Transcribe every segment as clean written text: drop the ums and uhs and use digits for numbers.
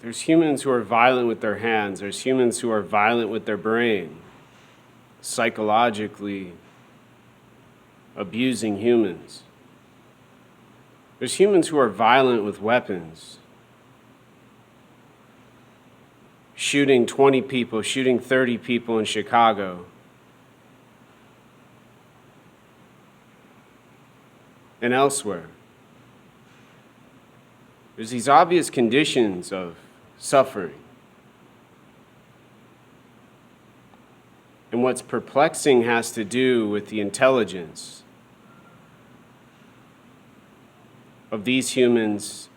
There's humans who are violent with their hands. There's humans who are violent with their brain, psychologically abusing humans. There's humans who are violent with weapons, shooting 20 people, shooting 30 people in Chicago. And elsewhere. There's these obvious conditions of suffering. And what's perplexing has to do with the intelligence of these humans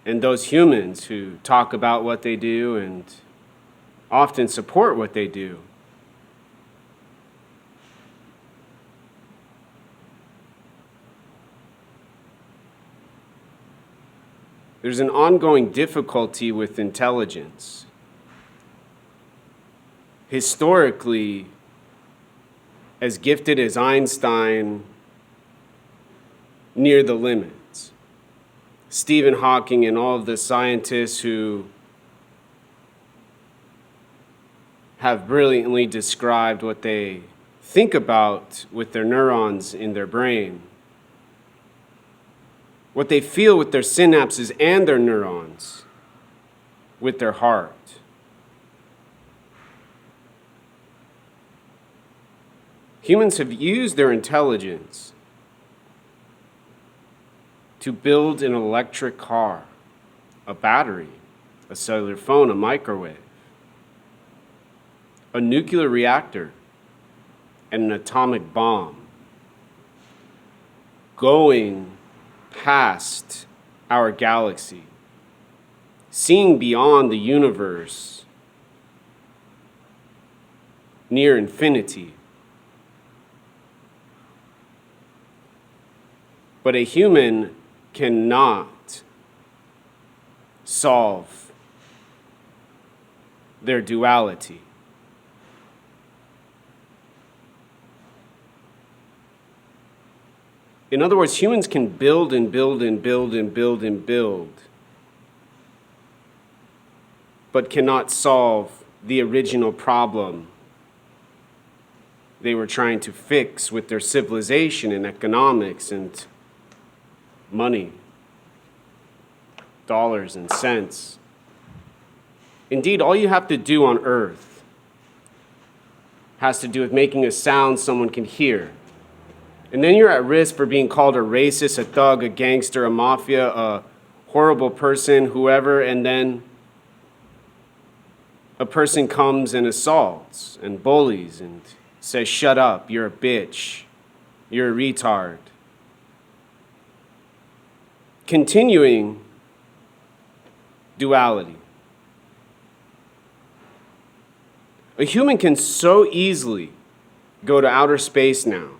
and those humans who talk about what they do and often support what they do. There's an ongoing difficulty with intelligence. Historically, as gifted as Einstein, near the limits. Stephen Hawking and all of the scientists who have brilliantly described what they think about with their neurons in their brain, what they feel with their synapses and their neurons, with their heart. Humans have used their intelligence to build an electric car, a battery, a cellular phone, a microwave, a nuclear reactor, and an atomic bomb, going past our galaxy, seeing beyond the universe, near infinity. But a human cannot solve their duality. In other words, humans can build and build and build and build and build, but cannot solve the original problem they were trying to fix with their civilization and economics and money, dollars and cents. Indeed, all you have to do on earth has to do with making a sound someone can hear. And then you're at risk for being called a racist, a thug, a gangster, a mafia, a horrible person, whoever, and then a person comes and assaults and bullies and says, "Shut up, you're a bitch, you're a retard." Continuing duality. A human can so easily go to outer space now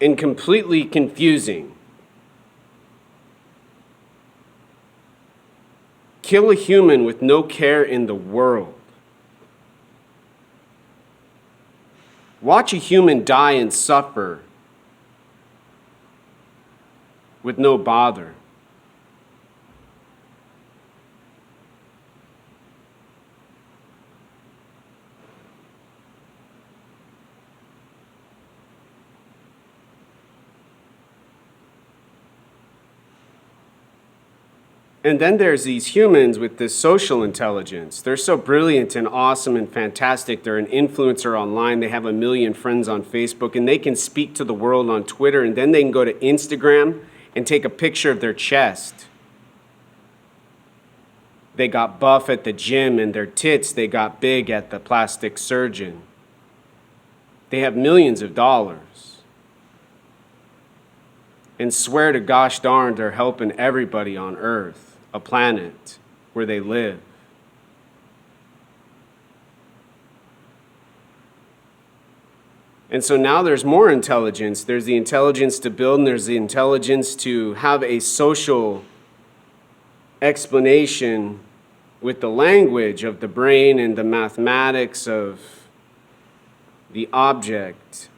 and completely confusing. Kill a human with no care in the world. Watch a human die and suffer with no bother. And then there's these humans with this social intelligence. They're so brilliant and awesome and fantastic. They're an influencer online. They have 1 million friends on Facebook, and they can speak to the world on Twitter, and then they can go to Instagram and take a picture of their chest. They got buff at the gym, and their tits, they got big at the plastic surgeon. They have millions of dollars. And swear to gosh darn, they're helping everybody on earth, a planet where they live. And so now there's more intelligence. There's the intelligence to build, and there's the intelligence to have a social explanation with the language of the brain and the mathematics of the object.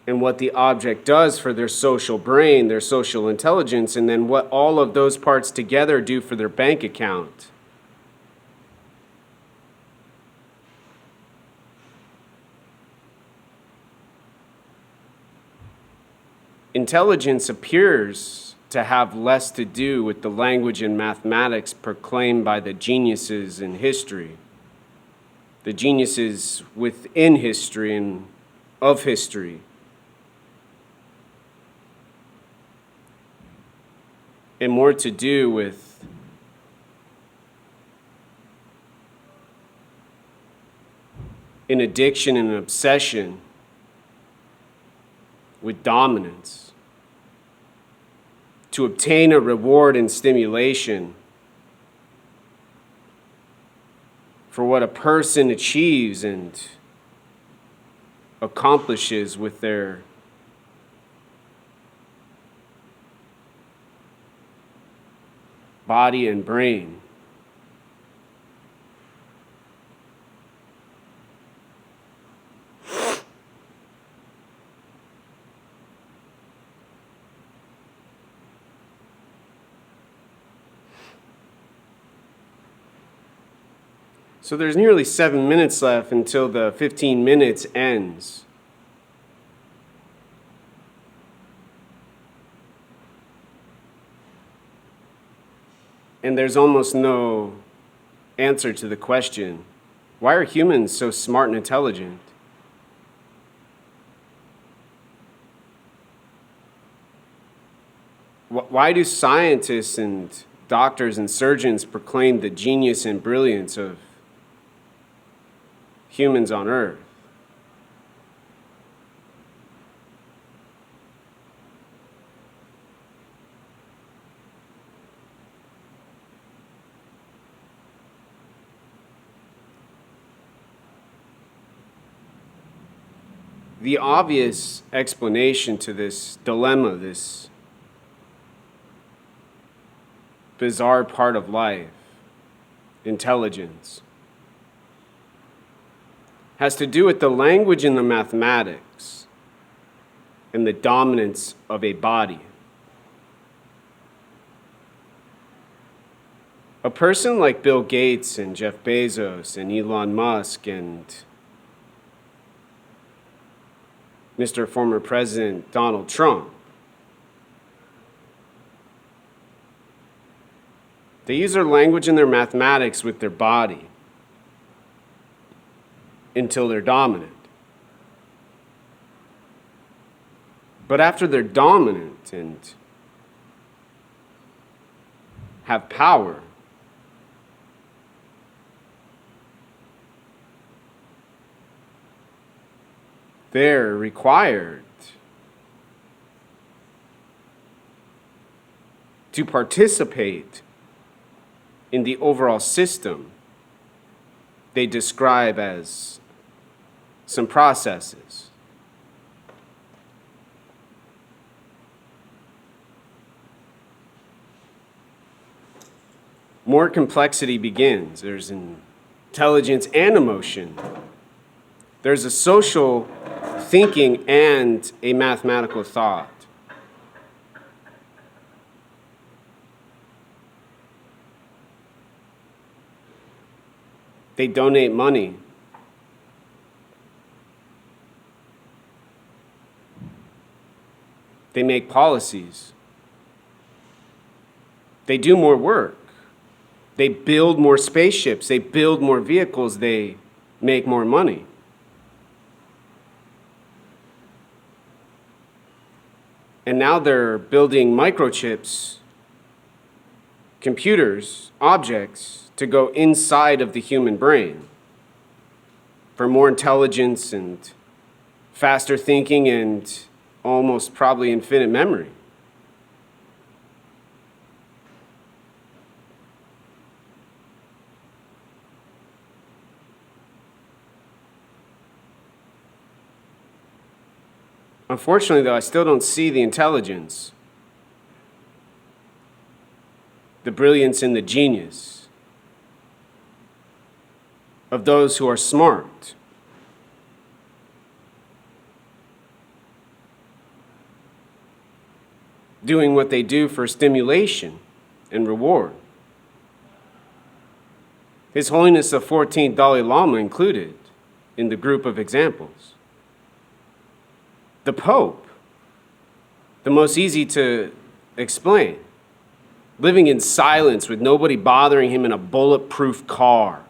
and what the object does for their social brain, their social intelligence, and then what all of those parts together do for their bank account. Intelligence appears to have less to do with the language and mathematics proclaimed by the geniuses in history, the geniuses within history and of history, and more to do with an addiction and an obsession with dominance, to obtain a reward and stimulation for what a person achieves and accomplishes with their body and brain. So there's nearly 7 minutes left until the 15 minutes ends. And there's almost no answer to the question, why are humans so smart and intelligent? Why do scientists and doctors and surgeons proclaim the genius and brilliance of humans on Earth? The obvious explanation to this dilemma, this bizarre part of life, intelligence, has to do with the language and the mathematics and the dominance of a body. A person like Bill Gates and Jeff Bezos and Elon Musk and Mr. Former President Donald Trump, they use their language and their mathematics with their body until they're dominant. But after they're dominant and have power, they're required to participate in the overall system they describe as some processes. More complexity begins. There's intelligence and emotion. There's a social thinking and a mathematical thought. They donate money. They make policies. They do more work. They build more spaceships. They build more vehicles. They make more money. And now they're building microchips, computers, objects to go inside of the human brain for more intelligence and faster thinking and almost probably infinite memory. Unfortunately, though, I still don't see the intelligence, the brilliance and the genius of those who are smart. doing what they do for stimulation and reward. His Holiness the 14th Dalai Lama included in the group of examples. The Pope, the most easy to explain, living in silence with nobody bothering him in a bulletproof car,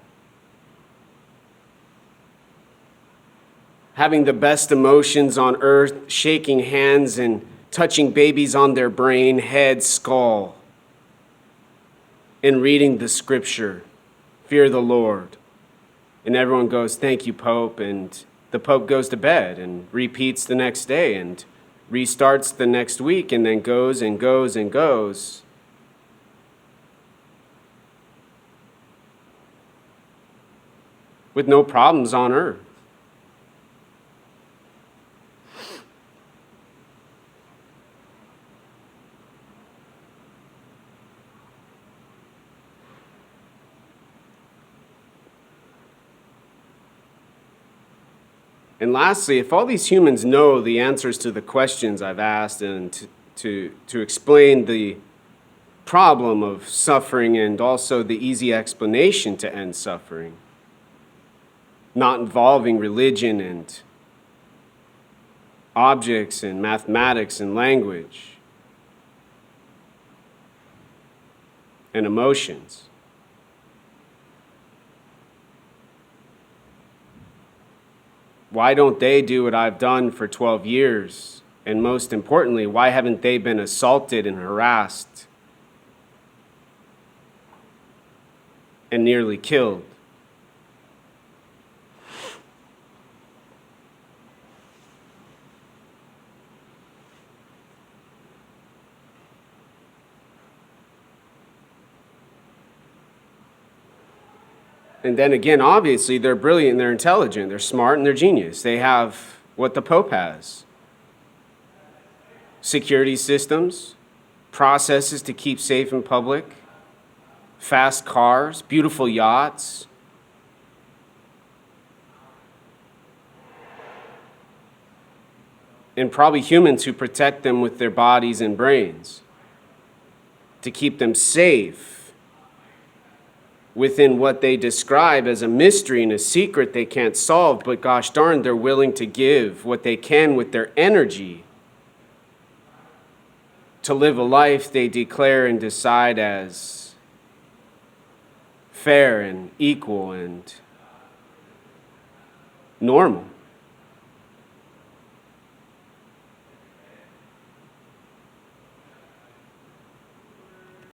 having the best emotions on earth, shaking hands and touching babies on their brain, head, skull, and reading the scripture, fear the Lord. And everyone goes, thank you, Pope. And the Pope goes to bed and repeats the next day and restarts the next week and then goes and goes and goes. With no problems on earth. And lastly, if all these humans know the answers to the questions I've asked and to explain the problem of suffering and also the easy explanation to end suffering, not involving religion and objects and mathematics and language and emotions, why don't they do what I've done for 12 years? And most importantly, why haven't they been assaulted and harassed and nearly killed? And then again, obviously, they're brilliant, they're intelligent, they're smart, and they're genius. They have what the Pope has. Security systems, processes to keep safe in public, fast cars, beautiful yachts. And probably humans who protect them with their bodies and brains to keep them safe within what they describe as a mystery and a secret they can't solve, but gosh darn, they're willing to give what they can with their energy to live a life they declare and decide as fair and equal and normal.